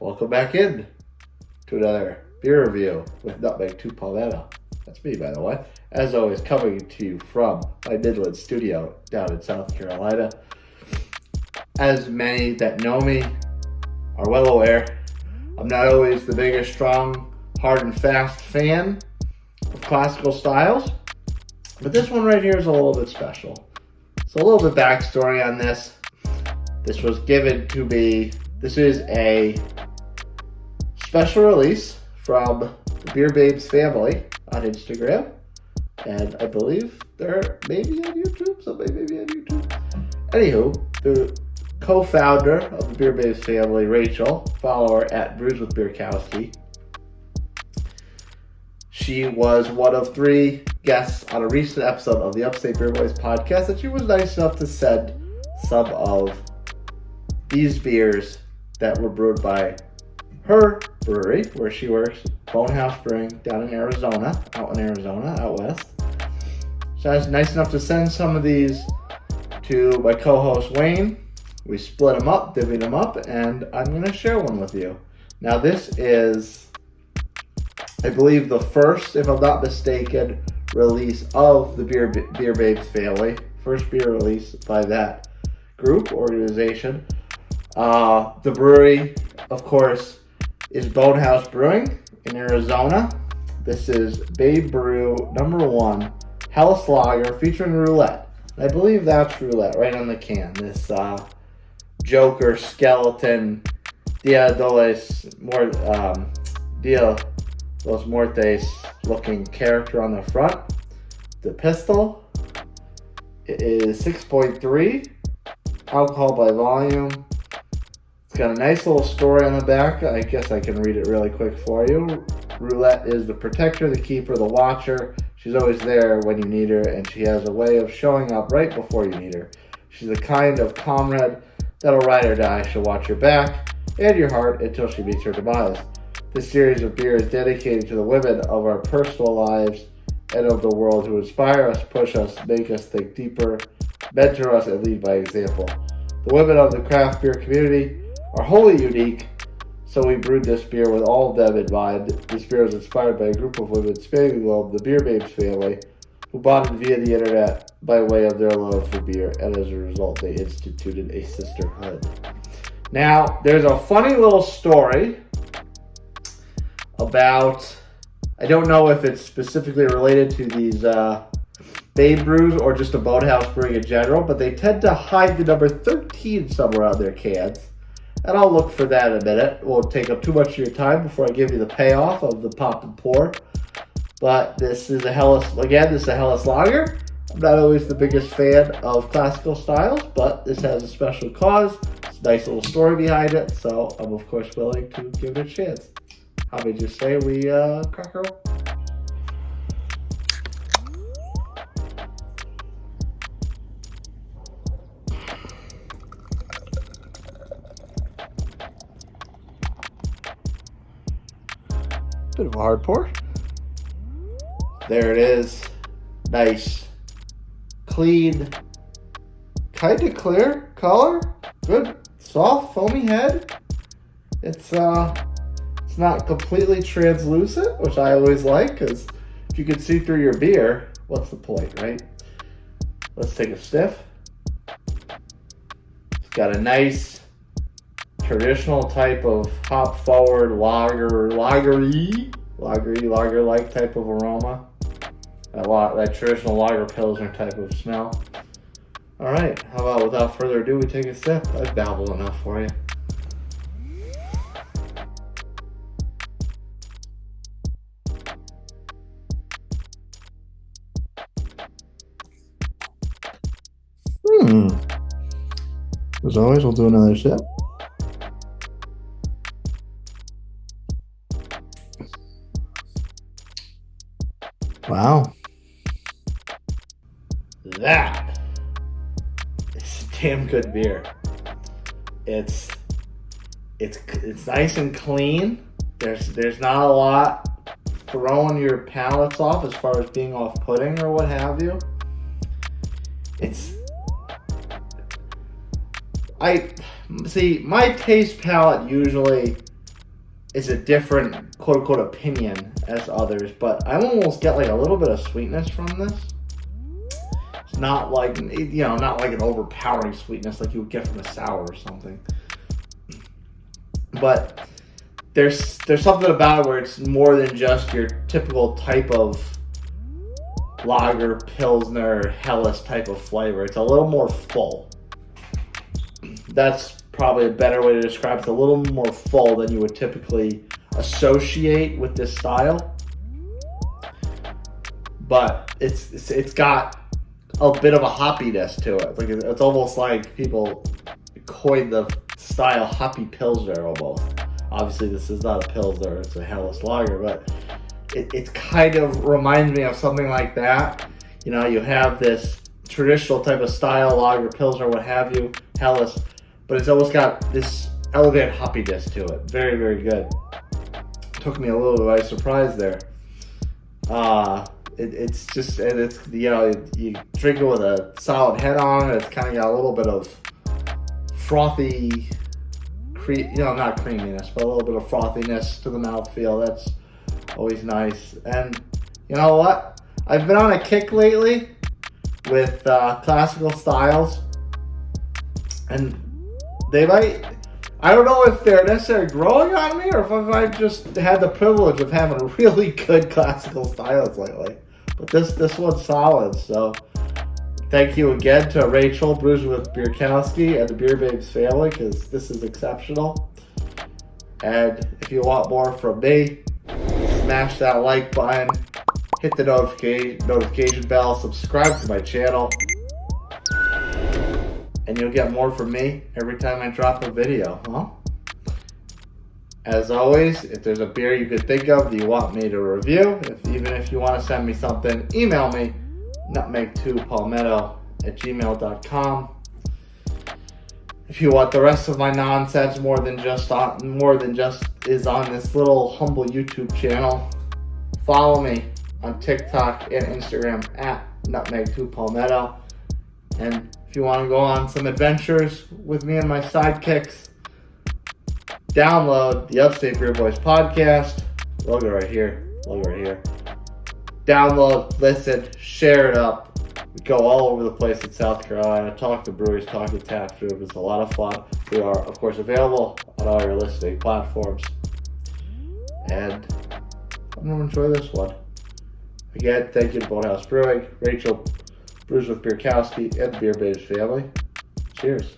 Welcome back in to another beer review with Nutmeg to Palmetto. That's me, by the way. As always, coming to you from my Midland studio down in South Carolina. As many that know me are well aware, I'm not always the biggest, strong, hard and fast fan of classical styles, but this one right here is a little bit special. So a little bit backstory on this. This was given to me. This is a special release from the Beer Babes family on Instagram, and I believe they're maybe on YouTube, somebody maybe on YouTube. Anywho, the co-founder of the Beer Babes family, Rachel, follower at Brews with Beerkowski, she was one of 3 guests on a recent episode of the Upstate Beer Boys podcast, and she was nice enough to send some of these beers that were brewed by her brewery, where she works, House Brewing, down in Arizona, out west. So I was nice enough to send some of these to my co-host Wayne. We split them up, divvied them up, and I'm going to share one with you. Now this is, I believe, the first, if I'm not mistaken, release of the Beer Babes family. First beer release by that organization. The brewery, of course, is House Brewing in Arizona. This is Babe Brew #1 Haus Lager featuring Roulette. I believe that's Roulette right on the can. This Joker skeleton Dia dos Muertes looking character on the front. The pistol is 6.3 alcohol by volume. It's got a nice little story on the back. I guess I can read it really quick for you. Roulette is the protector, the keeper, the watcher. She's always there when you need her, and she has a way of showing up right before you need her. She's the kind of comrade that'll ride or die. She'll watch your back and your heart until she meets her demise. This series of beer is dedicated to the women of our personal lives and of the world who inspire us, push us, make us think deeper, mentor us, and lead by example. The women of the craft beer community are wholly unique, so we brewed this beer with all of them in mind. This beer was inspired by a group of women spanning the globe, the Beer Babes family, who bonded via the internet by way of their love for beer, and as a result, they instituted a sisterhood. Now, there's a funny little story about, I don't know if it's specifically related to these Babe Brews or just a House Brewing in general, but they tend to hide the number 13 somewhere on their cans. And I'll look for that in a minute. It won't take up too much of your time before I give you the payoff of the pop and pour. But this is a Haus Lager. I'm not always the biggest fan of classical styles, but this has a special cause. It's a nice little story behind it, so I'm of course willing to give it a chance. How about just say we crack her open? Bit of a hard pour. There it is. Nice, clean, kind of clear color. Good, soft, foamy head. It's not completely translucent, which I always like, because if you can see through your beer, what's the point, right? Let's take a sniff. It's got a nice traditional type of hop-forward lager-like type of aroma. That traditional lager pilsner type of smell. All right, how about without further ado, we take a sip? I've babbled enough for you. As always, we'll do another sip. Wow. That is a damn good beer. It's nice and clean. There's not a lot throwing your palates off as far as being off-putting or what have you. My taste palette usually is a different quote unquote opinion as others, but I almost get like a little bit of sweetness from this. It's not like, not like an overpowering sweetness like you would get from a sour or something. But there's something about it where it's more than just your typical type of lager, pilsner, Helles type of flavor. It's a little more full. That's probably a better way to describe it. It's a little more full than you would typically associate with this style. But it's got a bit of a hoppiness to it. Like it's almost like people coined the style hoppy pilsner almost. Obviously this is not a pilsner, it's a Helles lager, but it kind of reminds me of something like that. You have this traditional type of style, lager, pilsner, what have you, Helles, but it's almost got this elevated hoppiness to it. Very, very good. Took me a little bit by surprise there. It's just, and it's, you drink it with a solid head on it. It's kind of got a little bit of frothy, not creaminess, but a little bit of frothiness to the mouthfeel. That's always nice. And you know what? I've been on a kick lately with classical styles, and I don't know if they're necessarily growing on me or if I've just had the privilege of having really good classical styles lately. But this one's solid, so thank you again to Rachel, Brews with Bierkowski, and the Beer Babes family, because this is exceptional. And if you want more from me, smash that like button, hit the notification bell, subscribe to my channel, and you'll get more from me every time I drop a video. Well, as always, if there's a beer you could think of that you want me to review, even if you want to send me something, email me, nutmeg2palmetto@gmail.com. If you want the rest of my nonsense more than just is on this little humble YouTube channel, follow me on TikTok and Instagram @nutmeg2palmetto. And if you want to go on some adventures with me and my sidekicks, download the Upstate Beer Boys podcast. Logo right here. Download, listen, share it up. We go all over the place in South Carolina, talk to breweries, talk to tap room. It's a lot of fun. We are, of course, available on all your listening platforms. And I'm going to enjoy this one. Again, thank you to Boathouse Brewing, Rachel, Brews with Bierkowski, and the Beer Babes family. Cheers.